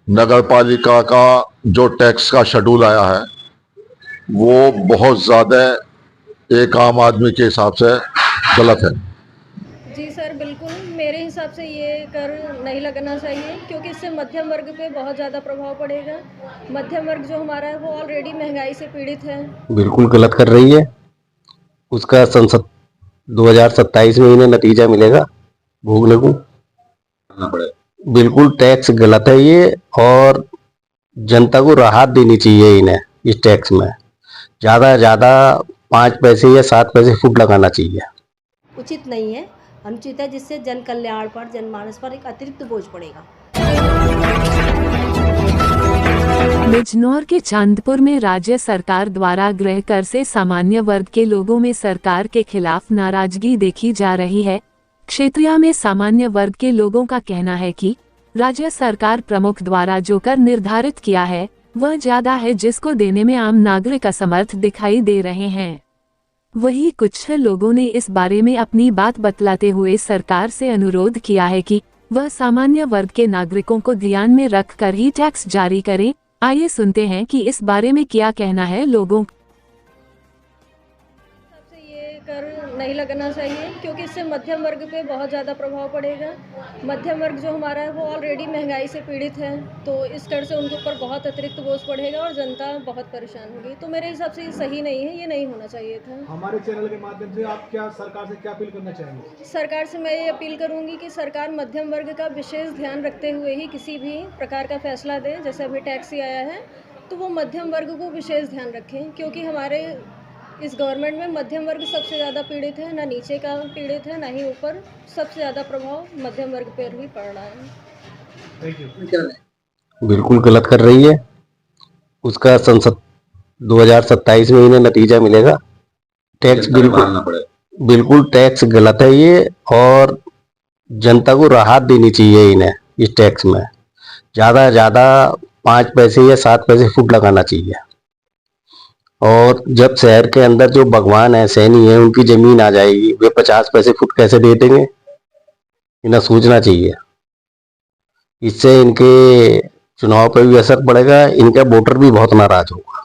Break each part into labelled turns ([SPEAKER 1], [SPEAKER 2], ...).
[SPEAKER 1] नगर पालिका का जो टैक्स का शेड्यूल आया है वो बहुत ज़्यादा एक आम आदमी के हिसाब से गलत है।
[SPEAKER 2] जी सर, बिल्कुल मेरे हिसाब से ये कर नहीं लगना चाहिए, क्योंकि इससे मध्यम वर्ग पे बहुत ज़्यादा प्रभाव पड़ेगा। मध्यम वर्ग जो हमारा है वो ऑलरेडी महंगाई से पीड़ित है।
[SPEAKER 3] बिल्कुल गलत कर रही है। उसका संसद 2027 में इन्हें नतीजा मिलेगा भोगने को। बिल्कुल टैक्स गलत है ये, और जनता को राहत देनी चाहिए इन्हें इस टैक्स में। ज़्यादा से ज़्यादा 5 पैसे या 7 पैसे फुट लगाना चाहिए।
[SPEAKER 4] उचित नहीं है, अनुचित है, जिससे जन कल्याण पर, जनमानस पर एक अतिरिक्त बोझ पड़ेगा।
[SPEAKER 5] बिजनौर के चांदपुर में राज्य सरकार द्वारा गृह कर से सामान्य वर्ग के लोगों में सरकार के खिलाफ नाराजगी देखी जा रही है। क्षेत्रीय में सामान्य वर्ग के लोगों का कहना है कि राज्य सरकार प्रमुख द्वारा जो कर निर्धारित किया है वह ज्यादा है, जिसको देने में आम नागरिक असमर्थ दिखाई दे रहे हैं। वहीं कुछ लोगों ने इस बारे में अपनी बात बतलाते हुए सरकार से अनुरोध किया है कि वह सामान्य वर्ग के नागरिकों को ध्यान में रखकर ही टैक्स जारी करे। आइए सुनते हैं कि इस बारे में क्या कहना है लोगों का।
[SPEAKER 2] सबसे ये कर नहीं लगना चाहिए, क्योंकि इससे मध्यम वर्ग पे बहुत ज़्यादा प्रभाव पड़ेगा। मध्यम वर्ग जो हमारा है वो ऑलरेडी महंगाई से पीड़ित है, तो इस कर से उनके ऊपर बहुत अतिरिक्त बोझ पड़ेगा और जनता बहुत परेशान होगी। तो मेरे हिसाब से ये सही नहीं है, ये नहीं होना चाहिए था।
[SPEAKER 6] हमारे चैनल के माध्यम से आप क्या सरकार से क्या अपील करना चाहेंगे?
[SPEAKER 2] सरकार से मैं ये अपील करूंगी कि सरकार मध्यम वर्ग का विशेष ध्यान रखते हुए ही किसी भी प्रकार का फैसला दे। जैसे अभी टैक्स ही आया है तो वो मध्यम वर्ग को विशेष ध्यान रखें, क्योंकि हमारे इस गवर्नमेंट में मध्यम वर्ग सबसे ज़्यादा पीड़ित है, ना नीचे का पीड़ित है ना ही ऊपर। सबसे ज़्यादा प्रभाव मध्यम वर्ग पर ही पड़ रहा है।
[SPEAKER 6] Thank you.
[SPEAKER 3] बिल्कुल गलत कर रही है। उसका संसद 2027 में इन्हें नतीजा मिलेगा। टैक्स बिल्कुल टैक्स गलत है ये, और जनता को राहत देनी चाहिए इन्हें इस टैक्स में। ज़्यादा से ज़्यादा 5 पैसे या 7 पैसे फुट लगाना चाहिए। और जब शहर के अंदर जो भगवान है, सैनी है, उनकी जमीन आ जाएगी, वे 50 पैसे फुट कैसे दे देंगे? इन्हें सोचना चाहिए। इससे इनके चुनाव पर भी असर पड़ेगा, इनका वोटर भी बहुत नाराज होगा।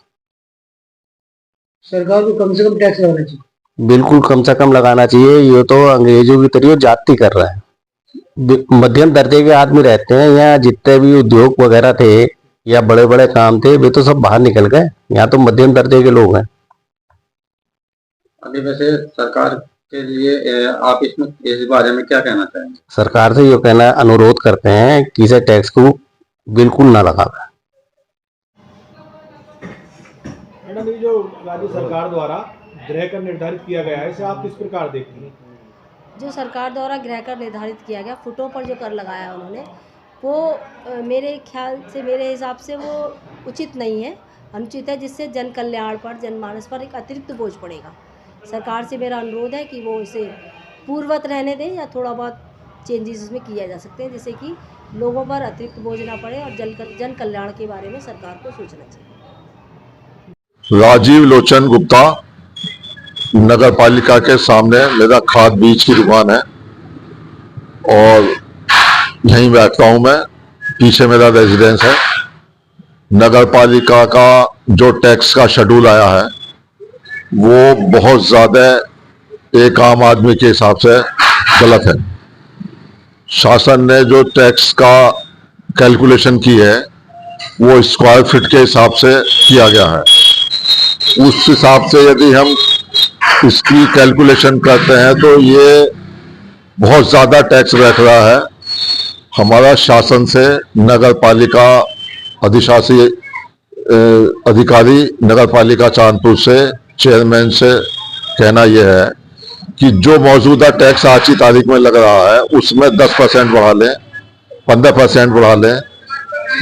[SPEAKER 7] सरकार को कम से कम टैक्स लगाना चाहिए।
[SPEAKER 3] बिल्कुल कम से कम लगाना चाहिए। ये तो अंग्रेजों की तरह जाति कर रहा है। मध्यम दर्जे के आदमी रहते हैं यहाँ। जितने भी उद्योग वगैरह थे या बड़े बड़े काम थे वे तो सब बाहर निकल गए। यहाँ तो मध्यम दर्जे के लोग हैं।
[SPEAKER 8] अभी वैसे सरकार के लिए आप इसमें इस बारे में क्या कहना चाहेंगे?
[SPEAKER 3] सरकार से ये कहना अनुरोध करते हैं कि इसे टैक्स को बिल्कुल ना लगावे।
[SPEAKER 6] मैडम, ये जो राज्य सरकार द्वारा गृह कर निर्धारित किया गया है, इसे आप किस प्रकार देखते हैं?
[SPEAKER 4] जो सरकार द्वारा गृह कर निर्धारित किया गया, फुटों पर जो कर लगाया है उन्होंने, वो मेरे ख्याल से, मेरे हिसाब से वो उचित नहीं है, अनुचित है, जिससे जन कल्याण पर, जनमानस पर एक अतिरिक्त बोझ पड़ेगा। सरकार से मेरा अनुरोध है कि वो इसे पूर्ववत रहने दें या थोड़ा बहुत चेंजेस इसमें किया जा सकते हैं, जिससे कि लोगों पर अतिरिक्त बोझ ना पड़े और जन कल्याण के बारे में सरकार को सोचना चाहिए।
[SPEAKER 1] राजीव लोचन गुप्ता, नगर पालिका के सामने मेरा खाद बीज की दुकान है और यहीं बैठता हूं मैं। पीछे मेरा रेजिडेंस है। नगर पालिका का जो टैक्स का शेड्यूल आया है वो बहुत ज़्यादा एक आम आदमी के हिसाब से गलत है। शासन ने जो टैक्स का कैलकुलेशन की है वो स्क्वायर फीट के हिसाब से किया गया है। उस हिसाब से यदि हम इसकी कैलकुलेशन करते हैं तो ये बहुत ज़्यादा टैक्स रख रहा है। हमारा शासन से नगर पालिका अधिशासी अधिकारी नगर पालिका चांदपुर से, चेयरमैन से कहना यह है कि जो मौजूदा टैक्स आज की तारीख में लग रहा है उसमें 10% बढ़ा लें, 15% बढ़ा लें,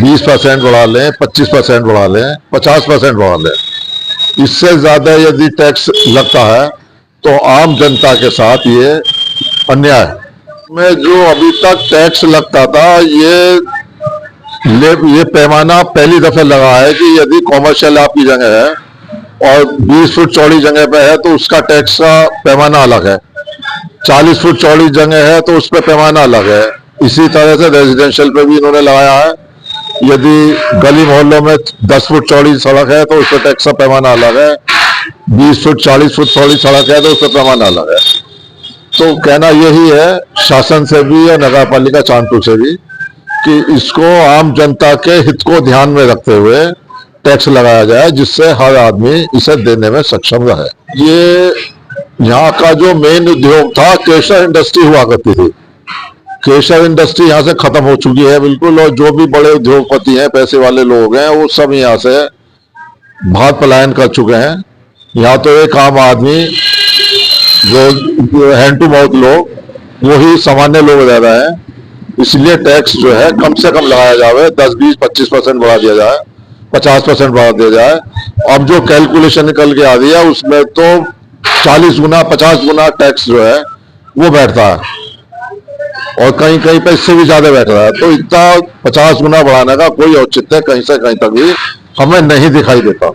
[SPEAKER 1] 20% बढ़ा लें, 25% बढ़ा लें, 50% बढ़ा लें। इससे ज़्यादा यदि टैक्स लगता है तो आम जनता के साथ ये अन्याय है। में जो अभी तक टैक्स लगता था ये पैमाना पहली दफे लगा है कि यदि कॉमर्शियल आपकी जगह है और 20 फुट चौड़ी जगह पे है तो उसका टैक्स का पैमाना अलग है। 40 फुट चौड़ी जगह है तो उस पर पैमाना अलग है। इसी तरह से रेजिडेंशियल पे भी इन्होंने लगाया है। यदि गली मोहल्लों में 10 फुट चौड़ी सड़क है तो उस पर टैक्स का पैमाना अलग है, 20 फुट 40 फुट चौड़ी सड़क है तो उस पर पैमाना अलग है। तो कहना यही है शासन से भी और नगर पालिका चांदपुर से भी कि इसको आम जनता के हित को ध्यान में रखते हुए टैक्स लगाया जाए, जिससे हर आदमी इसे देने में सक्षम रहे। ये यहाँ का जो मेन उद्योग था, केशर इंडस्ट्री हुआ करती थी। केशर इंडस्ट्री यहाँ से खत्म हो चुकी है बिल्कुल, और जो भी बड़े उद्योगपति हैं, पैसे वाले लोग हैं, वो सब यहाँ से भाग पलायन कर चुके हैं। यहाँ तो एक आम आदमी जो हैंड टू माउथ लोग, वो ही सामान्य लोग रह रहे हैं। इसलिए टैक्स जो है कम से कम लगाया जाए, 10, 20, 25% बढ़ा दिया जाए, 50% बढ़ा दिया जाए। अब जो कैलकुलेशन निकल के आ रही है उसमें तो 40 गुना 50 गुना टैक्स जो है वो बैठता है, और कहीं कहीं पे इससे भी ज्यादा बैठ रहा है। तो इतना 50 गुना बढ़ाने का कोई औचित्य कहीं से कहीं तक भी हमें नहीं दिखाई देता।